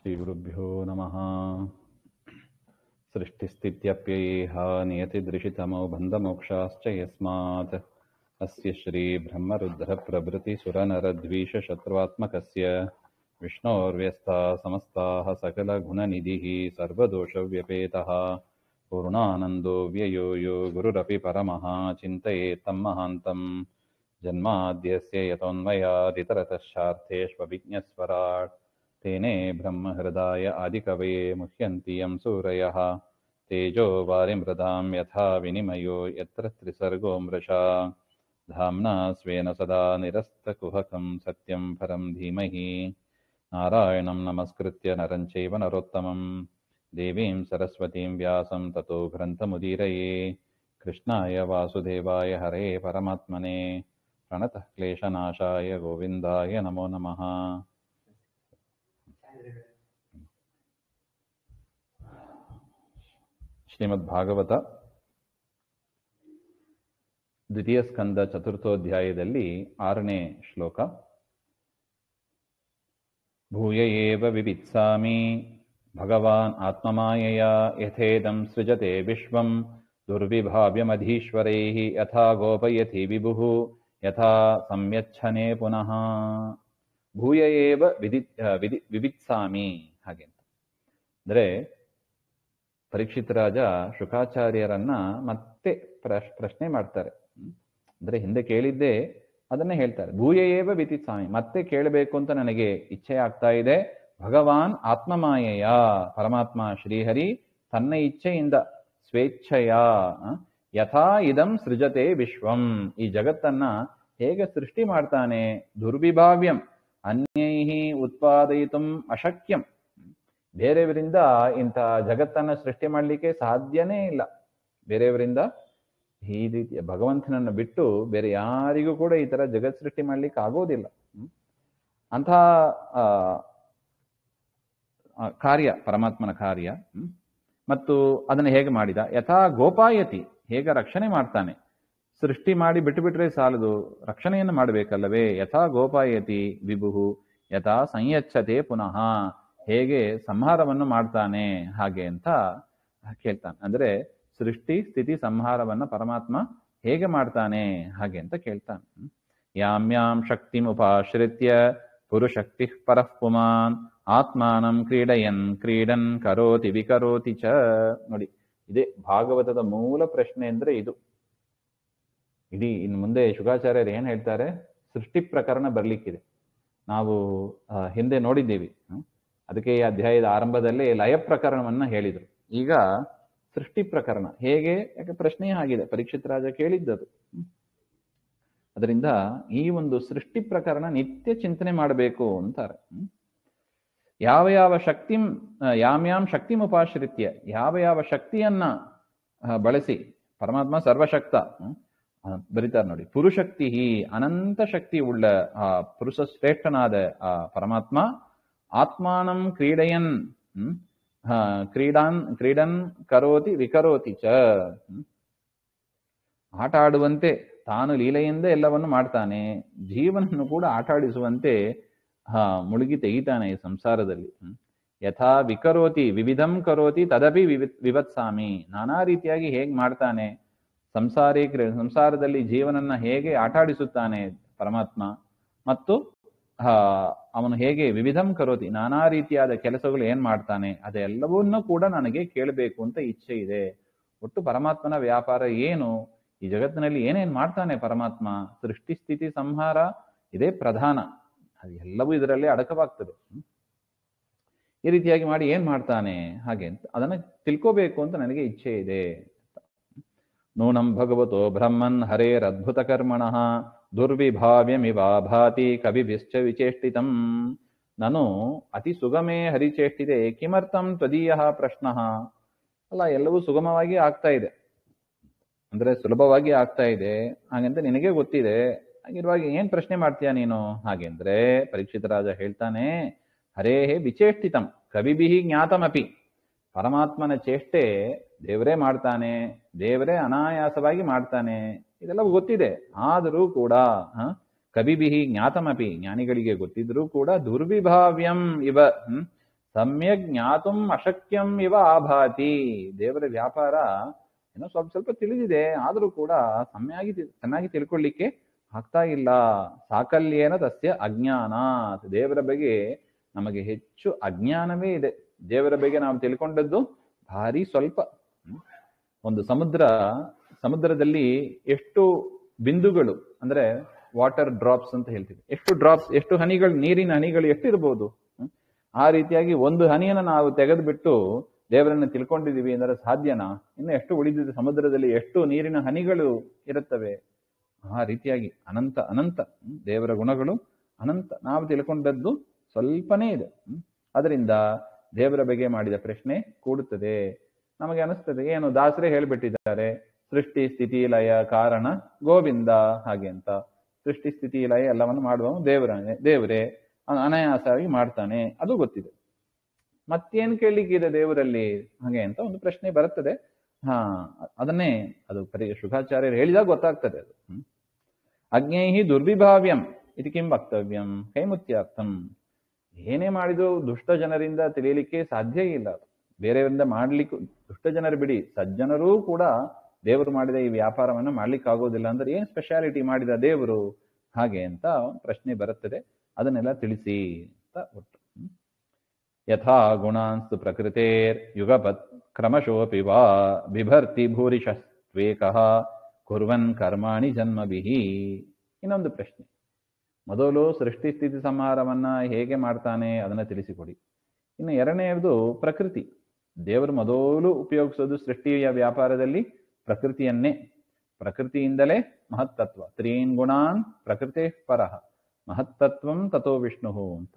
श्रीगुरुभ्यो नमः। सृष्टिस्थित्यप्ययेह नियतिदृशितमो बन्धमोक्षाश्च यस्मात् अस्य श्रीब्रह्मरुद्रप्रभृतिसुरनरद्वीषशत्रुवात्मकस्य विष्णोर्व्यस्ताः समस्ताः सकलगुणनिधिः सर्वदोषव्यपेतः पूर्णानन्दो व्ययो यो गुरुरपि परमः चिन्तयेतं महान्तम् जन्माद्यस्य यतोऽन्वयादितरतश्चार्थेष्वभिज्ञस्वराट् तेने ब्रह्महृदाय आदिकवये मुह्यन्ति यं सूरयः तेजो वारिमृदां यथा विनिमयो यत्र त्रिसर्गो मृषा धाम्ना स्वेन सदा निरस्तकुहकं सत्यं परं धीमहि नारायणं नमस्कृत्य नरं चैव नरोत्तमं देवीं सरस्वतीं व्यासं ततो ग्रन्थमुदीरये कृष्णाय वासुदेवाय हरे परमात्मने प्रणतः क्लेशनाशाय गोविन्दाय नमो नमः। ಶ್ರೀಮದ್ಭಾಗವತ ದ್ವಿತೀಯ ಸ್ಕಂದ ಚತುರ್ಥೋಧ್ಯಾಯದಲ್ಲಿ 6ನೇ ಶ್ಲೋಕ. ಭೂಯ ಏವ ವಿವಿತ್ಸಾಮಿ ಭಗವಾನ್ ಆತ್ಮಮಾಯಯ ಯಥೇದಂ ಸೃಜತೆ ವಿಶ್ವಂ ದುರ್ವಿಭಾವ್ಯಮಧೀಶ್ವರೈಃ ಯಥಾ ಗೋಪಯತಿ ವಿಭುಃ ಯಥಾ ಸಂಯಚ್ಛನೆ ಪುನಃ. ಭೂಯ ಏವ ವಿವಿತ್ಸಾಮಿ ಹಾಗೆ ಅಂದರೆ ಪರೀಕ್ಷಿತ್ ರಾಜ ಶುಕಾಚಾರ್ಯರನ್ನ ಮತ್ತೆ ಪ್ರಶ್ನೆ ಮಾಡ್ತಾರೆ. ಅಂದ್ರೆ ಹಿಂದೆ ಕೇಳಿದ್ದೆ ಅದನ್ನೇ ಹೇಳ್ತಾರೆ. ಭೂಯ ಏವ ವಿದಿತ್ಸಾಮಿ, ಮತ್ತೆ ಕೇಳಬೇಕು ಅಂತ ನನಗೆ ಇಚ್ಛೆ ಆಗ್ತಾ ಇದೆ. ಭಗವಾನ್ ಆತ್ಮಮಾಯೆಯ, ಪರಮಾತ್ಮ ಶ್ರೀಹರಿ ತನ್ನ ಇಚ್ಛೆಯಿಂದ ಸ್ವೇಚ್ಛೆಯ ಯಥಾ ಇದಂ ಸೃಜತೆ ವಿಶ್ವಂ, ಈ ಜಗತ್ತನ್ನ ಹೇಗೆ ಸೃಷ್ಟಿ ಮಾಡ್ತಾನೆ. ದುರ್ವಿಭಾವ್ಯಂ ಅನ್ಯೈಃ ಉತ್ಪಾದಯಿತುಂ ಅಶಕ್ಯಂ, ಬೇರೆಯವರಿಂದ ಇಂಥ ಜಗತ್ತನ್ನ ಸೃಷ್ಟಿ ಮಾಡಲಿಕ್ಕೆ ಸಾಧ್ಯನೇ ಇಲ್ಲ. ಬೇರೆಯವರಿಂದ ಈ ರೀತಿಯ ಭಗವಂತನನ್ನು ಬಿಟ್ಟು ಬೇರೆ ಯಾರಿಗೂ ಕೂಡ ಈ ತರ ಜಗತ್ ಸೃಷ್ಟಿ ಮಾಡ್ಲಿಕ್ಕೆ ಆಗೋದಿಲ್ಲ. ಅಂಥ ಕಾರ್ಯ ಪರಮಾತ್ಮನ ಕಾರ್ಯ. ಮತ್ತು ಅದನ್ನು ಹೇಗೆ ಮಾಡಿದ. ಯಥಾ ಗೋಪಾಯತಿ, ಹೇಗೆ ರಕ್ಷಣೆ ಮಾಡ್ತಾನೆ. ಸೃಷ್ಟಿ ಮಾಡಿ ಬಿಟ್ಟು ಬಿಟ್ರೆ ಸಾಲದು, ರಕ್ಷಣೆಯನ್ನು ಮಾಡಬೇಕಲ್ಲವೇ. ಯಥಾ ಗೋಪಾಯತಿ ವಿಭುಹು ಯಥಾ ಸಂಯಚ್ಛತೆ ಪುನಃ, ಹೇಗೆ ಸಂಹಾರವನ್ನು ಮಾಡ್ತಾನೆ ಹಾಗೆ ಅಂತ ಕೇಳ್ತಾನೆ. ಅಂದ್ರೆ ಸೃಷ್ಟಿ ಸ್ಥಿತಿ ಸಂಹಾರವನ್ನ ಪರಮಾತ್ಮ ಹೇಗೆ ಮಾಡ್ತಾನೆ ಹಾಗೆ ಅಂತ ಕೇಳ್ತಾನೆ. ಯಾಮ್ಯಾಂ ಶಕ್ತಿಮುಪಾಶ್ರಿತ್ಯ ಪುರುಶಕ್ತಿ ಪರಃ ಪುಮಾನ್ ಆತ್ಮಾನಂ ಕ್ರೀಡನ್ ಕರೋತಿ ವಿಕರೋತಿ ಚ. ನೋಡಿ, ಇದೇ ಭಾಗವತದ ಮೂಲ ಪ್ರಶ್ನೆ ಅಂದ್ರೆ ಇದು. ಇಡೀ ಇನ್ನು ಮುಂದೆ ಶುಕಾಚಾರ್ಯರು ಏನ್ ಹೇಳ್ತಾರೆ, ಸೃಷ್ಟಿ ಪ್ರಕರಣ ಬರ್ಲಿಕ್ಕಿದೆ. ನಾವು ಹಿಂದೆ ನೋಡಿದ್ದೀವಿ. ಅದಕ್ಕೆ ಈ ಅಧ್ಯಾಯದ ಆರಂಭದಲ್ಲಿ ಲಯ ಪ್ರಕರಣವನ್ನ ಹೇಳಿದರು. ಈಗ ಸೃಷ್ಟಿ ಪ್ರಕರಣ ಹೇಗೆ, ಯಾಕೆ ಪ್ರಶ್ನೆ ಆಗಿದೆ, ಪರೀಕ್ಷಿತ್ ರಾಜ ಕೇಳಿದ್ದದು. ಅದರಿಂದ ಈ ಒಂದು ಸೃಷ್ಟಿ ಪ್ರಕರಣ ನಿತ್ಯ ಚಿಂತನೆ ಮಾಡಬೇಕು ಅಂತಾರೆ. ಯಾವ ಯಾವ ಯಾಮ್ಯಾಂ ಶಕ್ತಿ ಉಪಾಶ್ರಿತ್ಯ, ಯಾವ ಶಕ್ತಿಯನ್ನ ಬಳಸಿ, ಪರಮಾತ್ಮ ಸರ್ವಶಕ್ತ ಬರೀತಾರೆ ನೋಡಿ. ಪುರುಶಕ್ತಿ, ಅನಂತ ಶಕ್ತಿ ಉಳ್ಳ ಆ ಪುರುಷ ಶ್ರೇಷ್ಠನಾದ ಆ ಪರಮಾತ್ಮ ಆತ್ಮಾನಂ ಕ್ರೀಡನ್ ಕರೋತಿ ವಿಕರೋತಿ ಚ, ಆಟ ಆಡುವಂತೆ ತಾನು ಲೀಲೆಯಿಂದ ಎಲ್ಲವನ್ನು ಮಾಡ್ತಾನೆ. ಜೀವನನ್ನು ಕೂಡ ಆಟ ಆಡಿಸುವಂತೆ ಮುಳುಗಿ ತೆಗಿತಾನೆ ಈ ಸಂಸಾರದಲ್ಲಿ. ಯಥಾ ವಿಕರೋತಿ ವಿವಿಧಂ ಕರೋತಿ ತದಪಿ ವಿವತ್ಸಾಮಿ, ನಾನಾ ರೀತಿಯಾಗಿ ಹೇಗೆ ಮಾಡ್ತಾನೆ. ಸಂಸಾರದಲ್ಲಿ ಜೀವನನ್ನ ಹೇಗೆ ಆಟ ಆಡಿಸುತ್ತಾನೆ ಪರಮಾತ್ಮ, ಮತ್ತು ಅವನು ಹೇಗೆ ವಿವಿಧಂ ಕರೋತಿ, ನಾನಾ ರೀತಿಯಾದ ಕೆಲಸಗಳು ಏನ್ ಮಾಡ್ತಾನೆ, ಅದೆಲ್ಲವನ್ನೂ ಕೂಡ ನನಗೆ ಕೇಳಬೇಕು ಅಂತ ಇಚ್ಛೆ ಇದೆ. ಒಟ್ಟು ಪರಮಾತ್ಮನ ವ್ಯಾಪಾರ ಏನು, ಈ ಜಗತ್ತಿನಲ್ಲಿ ಏನೇನ್ ಮಾಡ್ತಾನೆ ಪರಮಾತ್ಮ, ಸೃಷ್ಟಿ ಸ್ಥಿತಿ ಸಂಹಾರ ಇದೇ ಪ್ರಧಾನ. ಅದು ಎಲ್ಲವೂ ಇದರಲ್ಲಿ ಅಡಕವಾಗ್ತದೆ. ಈ ರೀತಿಯಾಗಿ ಮಾಡಿ ಏನ್ ಮಾಡ್ತಾನೆ ಹಾಗೆ ಅಂತ ಅದನ್ನ ತಿಳ್ಕೋಬೇಕು ಅಂತ ನನಗೆ ಇಚ್ಛೆ ಇದೆ. ನೂನಂ ಭಗವತೋ ಬ್ರಹ್ಮನ್ ಹರೇರದ್ಭುತ ಕರ್ಮಣಃ ದುರ್ವಿಭಾವ್ಯಮಿವಾಭಾತಿ ಕವಿಭಿಶ್ಚ ವಿಚೇಷ್ಟಿತಂ. ನಾನು ಅತಿ ಸುಗಮೇ ಹರಿಚೇಷ್ಟಿದೆ ಕಿಮರ್ಥಂ ತ್ವದೀಯ ಪ್ರಶ್ನಃ. ಅಲ್ಲ, ಎಲ್ಲವೂ ಸುಗಮವಾಗಿ ಆಗ್ತಾ ಇದೆ, ಅಂದ್ರೆ ಸುಲಭವಾಗಿ ಆಗ್ತಾ ಇದೆ ಹಾಗಂತ ನಿನಗೆ ಗೊತ್ತಿದೆ. ಹಾಗಿರುವಾಗ ಏನ್ ಪ್ರಶ್ನೆ ಮಾಡ್ತೀಯ ನೀನು ಹಾಗೆಂದ್ರೆ, ಪರೀಕ್ಷಿತ ರಾಜ ಹೇಳ್ತಾನೆ, ಹರೇ ವಿಚೇಷ್ಟಿತಂ ಕವಿಭಿ ಜ್ಞಾತಮಪಿ. ಪರಮಾತ್ಮನ ಚೇಷ್ಟೆ ದೇವರೇ ಮಾಡ್ತಾನೆ, ದೇವರೇ ಅನಾಯಾಸವಾಗಿ ಮಾಡ್ತಾನೆ, ಇದೆಲ್ಲ ಗೊತ್ತಿದೆ. ಆದರೂ ಕೂಡ ಕವಿಭಿಹಿ ಜ್ಞಾತಮಪಿ, ಜ್ಞಾನಿಗಳಿಗೆ ಗೊತ್ತಿದ್ರೂ ಕೂಡ ದುರ್ವಿಭಾವ್ಯಂ ಇವ ಸಮ್ಯಕ್ ಜ್ಞಾತುಂ ಅಶಕ್ಯಂ ಇವ ಆಭಾತಿ. ದೇವರ ವ್ಯಾಪಾರ ಏನೋ ಸ್ವಲ್ಪ ಸ್ವಲ್ಪ ತಿಳಿದಿದೆ, ಆದರೂ ಕೂಡ ಚೆನ್ನಾಗಿ ತಿಳ್ಕೊಳ್ಳಿಕ್ಕೆ ಆಗ್ತಾ ಇಲ್ಲ. ಸಾಕಲ್ಯೇನ ತಸ್ಯ ಅಜ್ಞಾನಾತ್. ದೇವರ ಬಗ್ಗೆ ನಮಗೆ ಹೆಚ್ಚು ಅಜ್ಞಾನವೇ ಇದೆ. ದೇವರ ಬಗ್ಗೆ ನಾವು ತಿಳ್ಕೊಂಡದ್ದು ಭಾರಿ ಸ್ವಲ್ಪ. ಒಂದು ಸಮುದ್ರದಲ್ಲಿ ಎಷ್ಟು ಬಿಂದುಗಳು ಅಂದ್ರೆ ವಾಟರ್ ಡ್ರಾಪ್ಸ್ ಅಂತ ಹೇಳ್ತೀವಿ, ಎಷ್ಟು ಡ್ರಾಪ್ಸ್, ಎಷ್ಟು ಹನಿಗಳು, ನೀರಿನ ಹನಿಗಳು ಎಷ್ಟಿರ್ಬೋದು. ಆ ರೀತಿಯಾಗಿ ಒಂದು ಹನಿಯನ್ನು ನಾವು ತೆಗೆದುಬಿಟ್ಟು ದೇವರನ್ನು ತಿಳ್ಕೊಂಡಿದೀವಿ ಅಂದರೆ ಸಾಧ್ಯನಾ? ಇನ್ನು ಎಷ್ಟು ಉಳಿದಿದೆ ಸಮುದ್ರದಲ್ಲಿ, ಎಷ್ಟು ನೀರಿನ ಹನಿಗಳು ಇರುತ್ತವೆ. ಆ ರೀತಿಯಾಗಿ ಅನಂತ ಅನಂತ ದೇವರ ಗುಣಗಳು ಅನಂತ. ನಾವು ತಿಳ್ಕೊಂಡದ್ದು ಸ್ವಲ್ಪನೇ ಇದೆ. ಅದರಿಂದ ದೇವರ ಬಗ್ಗೆ ಮಾಡಿದ ಪ್ರಶ್ನೆ ಕೂಡುತ್ತದೆ. ನಮಗೆ ಅನಿಸ್ತದೆ ಏನು ದಾಸರೇ ಹೇಳ್ಬಿಟ್ಟಿದ್ದಾರೆ, ಸೃಷ್ಟಿ ಸ್ಥಿತಿ ಲಯ ಕಾರಣ ಗೋವಿಂದ ಹಾಗೆ ಅಂತ. ಸೃಷ್ಟಿ ಸ್ಥಿತಿ ಲಯ ಎಲ್ಲವನ್ನು ಮಾಡುವವನು ದೇವರೇ ಅನಾಯಾಸವಾಗಿ ಮಾಡ್ತಾನೆ, ಅದು ಗೊತ್ತಿದೆ. ಮತ್ತೇನು ಕೇಳಲಿಕ್ಕಿದೆ ದೇವರಲ್ಲಿ ಹಾಗೆ ಅಂತ ಒಂದು ಪ್ರಶ್ನೆ ಬರುತ್ತದೆ. ಅದನ್ನೇ ಅದು ಶುಕಾಚಾರ್ಯರು ಹೇಳಿದಾಗ ಗೊತ್ತಾಗ್ತದೆ ಅದು. ಅಜ್ಞೈಹಿ ದುರ್ವಿಭಾವ್ಯಂ ಇದು ಕಿಂ ವಕ್ತವ್ಯಂ ಕೈಮುತ್ಯಾರ್ಥಂ. ಏನೇ ಮಾಡಿದ್ರು ದುಷ್ಟ ಜನರಿಂದ ತಿಳಿಯಲಿಕ್ಕೆ ಸಾಧ್ಯ ಇಲ್ಲ. ಬೇರೆಯವರಿಂದ ಮಾಡ್ಲಿಕ್ಕೂ, ದುಷ್ಟ ಜನರು ಬಿಡಿ, ಸಜ್ಜನರೂ ಕೂಡ ದೇವರು ಮಾಡಿದ ಈ ವ್ಯಾಪಾರವನ್ನು ಮಾಡ್ಲಿಕ್ಕೆ ಆಗೋದಿಲ್ಲ ಅಂದ್ರೆ ಏನ್ ಸ್ಪೆಷಾಲಿಟಿ ಮಾಡಿದ ದೇವರು ಹಾಗೆ ಅಂತ ಪ್ರಶ್ನೆ ಬರುತ್ತದೆ. ಅದನ್ನೆಲ್ಲ ತಿಳಿಸಿ ಅಂತ ಒಟ್ಟು. ಯಥಾ ಗುಣಾಂಸ್ತು ಪ್ರಕೃತೇರ್ ಯುಗಪತ್ ಕ್ರಮಶೋಪಿ ವಾ ಬಿಭರ್ತಿ ಭೂರಿಶಸ್ತ್ವೇಕಃ ಕುರ್ವನ್ ಕರ್ಮಾಣಿ ಜನ್ಮಭಿಹಿ. ಇನ್ನೊಂದು ಪ್ರಶ್ನೆ, ಮೊದಲು ಸೃಷ್ಟಿ ಸ್ಥಿತಿ ಸಂಹಾರವನ್ನ ಹೇಗೆ ಮಾಡ್ತಾನೆ ಅದನ್ನ ತಿಳಿಸಿಕೊಡಿ. ಇನ್ನು ಎರಡನೆಯದು ಪ್ರಕೃತಿ. ದೇವರು ಮೊದಲು ಉಪಯೋಗಿಸೋದು ಸೃಷ್ಟಿಯ ವ್ಯಾಪಾರದಲ್ಲಿ ಪ್ರಕೃತಿಯನ್ನೇ. ಪ್ರಕೃತಿಯಿಂದಲೇ ಮಹತ್ತತ್ವ. ತ್ರೀನ್ ಗುಣಾನ್ ಪ್ರಕೃತಿ ಪರಃ ಮಹತ್ತತ್ವಂ ತಥೋ ವಿಷ್ಣು ಅಂತ.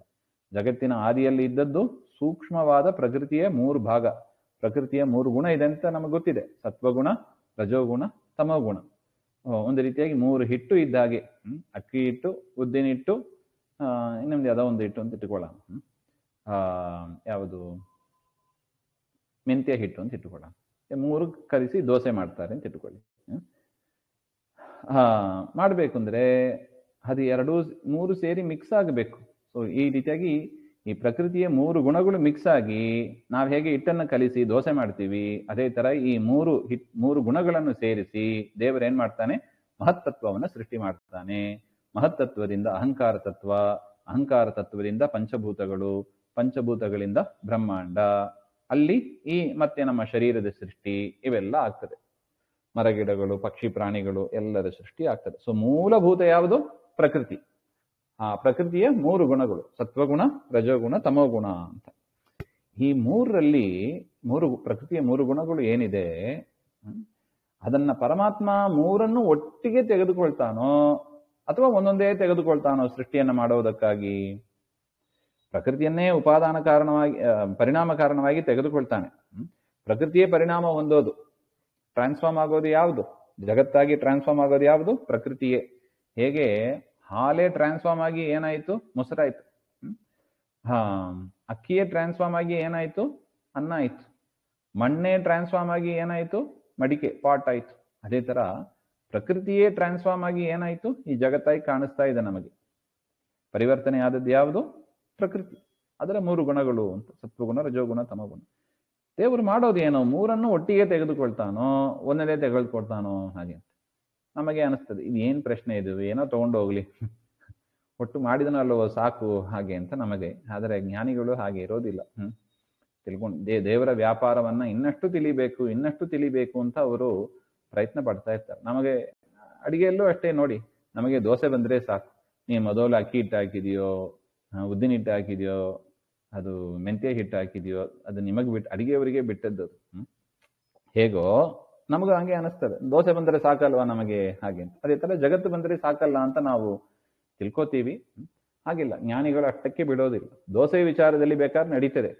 ಜಗತ್ತಿನ ಆದಿಯಲ್ಲಿ ಇದ್ದದ್ದು ಸೂಕ್ಷ್ಮವಾದ ಪ್ರಕೃತಿಯ 3 ಭಾಗ. ಪ್ರಕೃತಿಯ 3 ಗುಣ ಇದೆ ಅಂತ ನಮಗೆ ಗೊತ್ತಿದೆ. ಸತ್ವಗುಣ, ರಜೋಗುಣ, ತಮೋಗುಣ. ಒಂದು ರೀತಿಯಾಗಿ 3 ಹಿಟ್ಟು ಇದ್ದ ಹಾಗೆ. ಅಕ್ಕಿ ಹಿಟ್ಟು, ಉದ್ದಿನ ಹಿಟ್ಟು, ಇನ್ನೊಂದು ಯಾವುದೋ ಒಂದು ಹಿಟ್ಟು ಅಂತ ಇಟ್ಟುಕೊಳ್ಳೋಣ. ಯಾವುದು ಮೆಂತ್ಯ ಹಿಟ್ಟು ಅಂತ ಇಟ್ಟುಕೊಳ್ಳೋಣ. 3 ಕಲಿಸಿ ದೋಸೆ ಮಾಡ್ತಾರೆ ಅಂತ ಇಟ್ಟುಕೊಳ್ಳಿ. ಮಾಡಬೇಕು ಅಂದ್ರೆ ಅದು 2-3 ಸೇರಿ ಮಿಕ್ಸ್ ಆಗಬೇಕು. ಸೊ ಈ ರೀತಿಯಾಗಿ ಈ ಪ್ರಕೃತಿಯ 3 ಗುಣಗಳು ಮಿಕ್ಸ್ ಆಗಿ ನಾವು ಹೇಗೆ ಹಿಟ್ಟನ್ನು ಕಲಿಸಿ ದೋಸೆ ಮಾಡ್ತೀವಿ, ಅದೇ ತರ ಈ 3 ಗುಣಗಳನ್ನು ಸೇರಿಸಿ ದೇವರೇನ್ ಮಾಡ್ತಾನೆ, ಮಹತ್ತತ್ವವನ್ನು ಸೃಷ್ಟಿ ಮಾಡ್ತಾನೆ. ಮಹತ್ತತ್ವದಿಂದ ಅಹಂಕಾರ ತತ್ವ, ಅಹಂಕಾರ ತತ್ವದಿಂದ ಪಂಚಭೂತಗಳು, ಪಂಚಭೂತಗಳಿಂದ ಬ್ರಹ್ಮಾಂಡ, ಅಲ್ಲಿ ಈ ಮತ್ತೆ ನಮ್ಮ ಶರೀರದ ಸೃಷ್ಟಿ ಇವೆಲ್ಲ ಆಗ್ತದೆ. ಮರಗಿಡಗಳು, ಪಕ್ಷಿ ಪ್ರಾಣಿಗಳು ಎಲ್ಲರ ಸೃಷ್ಟಿ ಆಗ್ತದೆ. ಸೊ ಮೂಲಭೂತ ಯಾವುದು? ಪ್ರಕೃತಿ. ಆ ಪ್ರಕೃತಿಯ 3 ಗುಣಗಳು, ಸತ್ವಗುಣ, ರಜೋಗುಣ, ತಮೋಗುಣ ಅಂತ. ಈ 3ರಲ್ಲಿ ಪ್ರಕೃತಿಯ 3 ಗುಣಗಳು ಏನಿದೆ, ಅದನ್ನ ಪರಮಾತ್ಮ 3ನ್ನು ಒಟ್ಟಿಗೆ ತೆಗೆದುಕೊಳ್ತಾನೋ ಅಥವಾ ಒಂದೊಂದೇ ತೆಗೆದುಕೊಳ್ತಾನೋ ಸೃಷ್ಟಿಯನ್ನ ಮಾಡೋದಕ್ಕಾಗಿ? ಪ್ರಕೃತಿಯನ್ನೇ ಉಪಾದಾನ ಕಾರಣವಾಗಿ, ಪರಿಣಾಮ ಕಾರಣವಾಗಿ ತೆಗೆದುಕೊಳ್ತಾನೆ. ಪ್ರಕೃತಿಯೇ ಪರಿಣಾಮ ಹೊಂದೋದು, ಟ್ರಾನ್ಸ್ಫಾರ್ಮ್ ಆಗೋದು ಯಾವುದು? ಜಗತ್ತಾಗಿ ಟ್ರಾನ್ಸ್ಫಾರ್ಮ್ ಆಗೋದು ಯಾವುದು? ಪ್ರಕೃತಿಯೇ. ಹೇಗೆ ಹಾಲೇ ಟ್ರಾನ್ಸ್ಫಾರ್ಮ್ ಆಗಿ ಏನಾಯ್ತು? ಮೊಸರಾಯ್ತು. ಅಕ್ಕಿಯೇ ಟ್ರಾನ್ಸ್ಫಾರ್ಮ್ ಆಗಿ ಏನಾಯ್ತು? ಅನ್ನ ಆಯ್ತು. ಮಣ್ಣೇ ಟ್ರಾನ್ಸ್ಫಾರ್ಮ್ ಆಗಿ ಏನಾಯ್ತು? ಮಡಿಕೆ, ಪಾಟ್ ಆಯ್ತು. ಅದೇ ತರ ಪ್ರಕೃತಿಯೇ ಟ್ರಾನ್ಸ್ಫಾರ್ಮ್ ಆಗಿ ಏನಾಯ್ತು? ಈ ಜಗತ್ತಾಗಿ ಕಾಣಿಸ್ತಾ ಇದೆ ನಮಗೆ. ಪರಿವರ್ತನೆ ಆದದ್ದು ಯಾವುದು? ಪ್ರಕೃತಿ. ಅದರ 3 ಗುಣಗಳು ಅಂತ, ಸತ್ವಗುಣ, ರಜೋಗುಣ, ತಮೋಗುಣ. ದೇವರು ಮಾಡೋದು ಏನೋ 3ನ್ನು ಒಟ್ಟಿಗೆ ತೆಗೆದುಕೊಳ್ತಾನೋ ಒಂದನೇ ತೆಗೆದುಕೊಳ್ತಾನೋ ಹಾಗೆ ಅಂತ ನಮಗೆ ಅನಿಸ್ತದೆ. ಇದು ಏನ್ ಪ್ರಶ್ನೆ ಇದು, ಏನೋ ತಗೊಂಡು ಹೋಗ್ಲಿ, ಒಟ್ಟು ಮಾಡಿದನಲ್ಲೋ ಸಾಕು ಹಾಗೆ ಅಂತ ನಮಗೆ. ಆದರೆ ಜ್ಞಾನಿಗಳು ಹಾಗೆ ಇರೋದಿಲ್ಲ. ತಿಳ್ಕೊಂಡು ದೇವರ ವ್ಯಾಪಾರವನ್ನ ಇನ್ನಷ್ಟು ತಿಳಿಬೇಕು ಅಂತ ಅವರು ಪ್ರಯತ್ನ ಪಡ್ತಾ ಇರ್ತಾರೆ. ನಮಗೆ ಅಡಿಗೆಯಲ್ಲೂ ಅಷ್ಟೇ ನೋಡಿ, ನಮಗೆ ದೋಸೆ ಬಂದ್ರೆ ಸಾಕು. ನೀವು ಮೊದಲು ಅಕ್ಕಿ ಹಿಟ್ಟು ಹಾಕಿದೆಯೋ, ಉದ್ದಿನ ಹಿಟ್ಟು ಹಾಕಿದೆಯೋ, ಅದು ಮೆಂತ್ಯ ಹಿಟ್ಟು ಹಾಕಿದೆಯೋ, ಅದು ನಿಮಗೆ ಅಡಿಗೆಯವರಿಗೆ ಬಿಟ್ಟದ್ದು. ಹೇಗೋ ನಮಗೂ ಹಂಗೆ ಅನಿಸ್ತದೆ. ದೋಸೆ ಬಂದರೆ ಸಾಕಲ್ವಾ ನಮಗೆ ಹಾಗೆ ಅಂತ. ಅದೇ ತರ ಜಗತ್ತು ಬಂದರೆ ಸಾಕಲ್ಲ ಅಂತ ನಾವು ತಿಳ್ಕೊತೀವಿ. ಹಾಗಿಲ್ಲ, ಜ್ಞಾನಿಗಳು ಅಷ್ಟಕ್ಕೆ ಬಿಡೋದಿಲ್ಲ. ದೋಸೆ ವಿಚಾರದಲ್ಲಿ ಬೇಕಾದ್ರೆ ನಡೀತದೆ,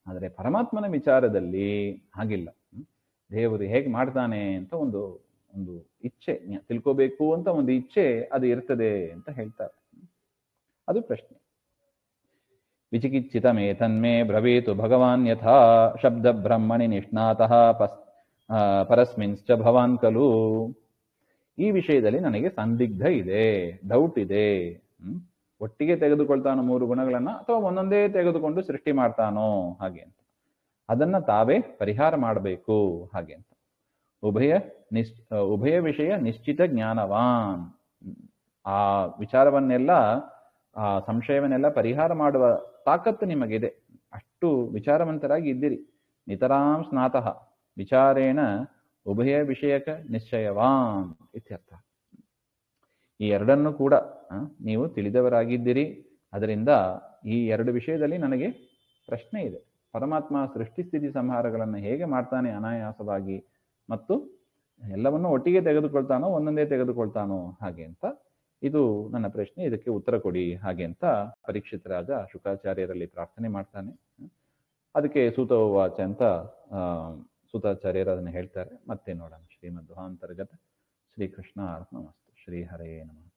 ಆದರೆ ಪರಮಾತ್ಮನ ವಿಚಾರದಲ್ಲಿ ಹಾಗಿಲ್ಲ. ದೇವರು ಹೇಗೆ ಮಾಡ್ತಾನೆ ಅಂತ ಒಂದು ಇಚ್ಛೆ, ತಿಳ್ಕೋಬೇಕು ಅಂತ ಒಂದು ಇಚ್ಛೆ ಅದು ಇರ್ತದೆ ಅಂತ ಹೇಳ್ತಾರೆ. ಅದು ಪ್ರಶ್ನೆ. ವಿಚಿಕಿತ್ಸಿತಮೇತನ್ಮೇ ಬ್ರವೀತು ಭಗವಾನ್ ಯಥಾ ಶಬ್ದ ಬ್ರಹ್ಮಣಿ ನಿಷ್ಣಾತಃ ಪರಸ್ಮಿನ್ಶ್ಚ ಭವಾನ್ ಖಲು. ಈ ವಿಷಯದಲ್ಲಿ ನನಗೆ ಸಂದಿಗ್ಧ ಇದೆ, ಡೌಟ್ ಇದೆ. ಒಟ್ಟಿಗೆ ತೆಗೆದುಕೊಳ್ತಾನೋ 3 ಗುಣಗಳನ್ನ, ಅಥವಾ ಒಂದೊಂದೇ ತೆಗೆದುಕೊಂಡು ಸೃಷ್ಟಿ ಮಾಡ್ತಾನೋ ಹಾಗೆ ಅಂತ. ಅದನ್ನ ತಾವೇ ಪರಿಹಾರ ಮಾಡಬೇಕು ಹಾಗೆ ಅಂತ. ಉಭಯ ವಿಷಯ ನಿಶ್ಚಿತ ಜ್ಞಾನವಾನ್. ಆ ವಿಚಾರವನ್ನೆಲ್ಲ, ಆ ಸಂಶಯವನ್ನೆಲ್ಲ ಪರಿಹಾರ ಮಾಡುವ ತಾಕತ್ತು ನಿಮಗಿದೆ. ಅಷ್ಟು ವಿಚಾರವಂತರಾಗಿ ಇದ್ದೀರಿ. ನಿತರಾಂ ಸ್ನಾತಃ ವಿಚಾರೇಣ ಉಭಯ ವಿಷಯಕ ನಿಶ್ಚಯವಾನ್ ಇತ್ಯರ್ಥ. ಈ ಎರಡನ್ನು ಕೂಡ ನೀವು ತಿಳಿದವರಾಗಿದ್ದೀರಿ. ಅದರಿಂದ ಈ 2 ವಿಷಯದಲ್ಲಿ ನನಗೆ ಪ್ರಶ್ನೆ ಇದೆ. ಪರಮಾತ್ಮ ಸೃಷ್ಟಿ ಸ್ಥಿತಿ ಸಂಹಾರಗಳನ್ನು ಹೇಗೆ ಮಾಡ್ತಾನೆ ಅನಾಯಾಸವಾಗಿ, ಮತ್ತು ಎಲ್ಲವನ್ನೂ ಒಟ್ಟಿಗೆ ತೆಗೆದುಕೊಳ್ತಾನೋ ಒಂದೊಂದೇ ತೆಗೆದುಕೊಳ್ತಾನೋ ಹಾಗೆ ಅಂತ. ಇದು ನನ್ನ ಪ್ರಶ್ನೆ, ಇದಕ್ಕೆ ಉತ್ತರ ಕೊಡಿ ಹಾಗೆ ಅಂತ ಪರೀಕ್ಷಿತ ರಾಜ ಶುಕಾಚಾರ್ಯರಲ್ಲಿ ಪ್ರಾರ್ಥನೆ ಮಾಡ್ತಾನೆ. ಅದಕ್ಕೆ ಸೂತೋವಾಚ ಅಂತ ಸೂತಾಚಾರ್ಯರು ಅದನ್ನು ಹೇಳ್ತಾರೆ. ಮತ್ತೆ ನೋಡೋಣ. ಶ್ರೀಮಧ್ವಾಂತರ್ಗತ ಶ್ರೀಕೃಷ್ಣ ಅರ್ಪಣಮಸ್ತು. ಶ್ರೀಹರೇ ನಮಃ.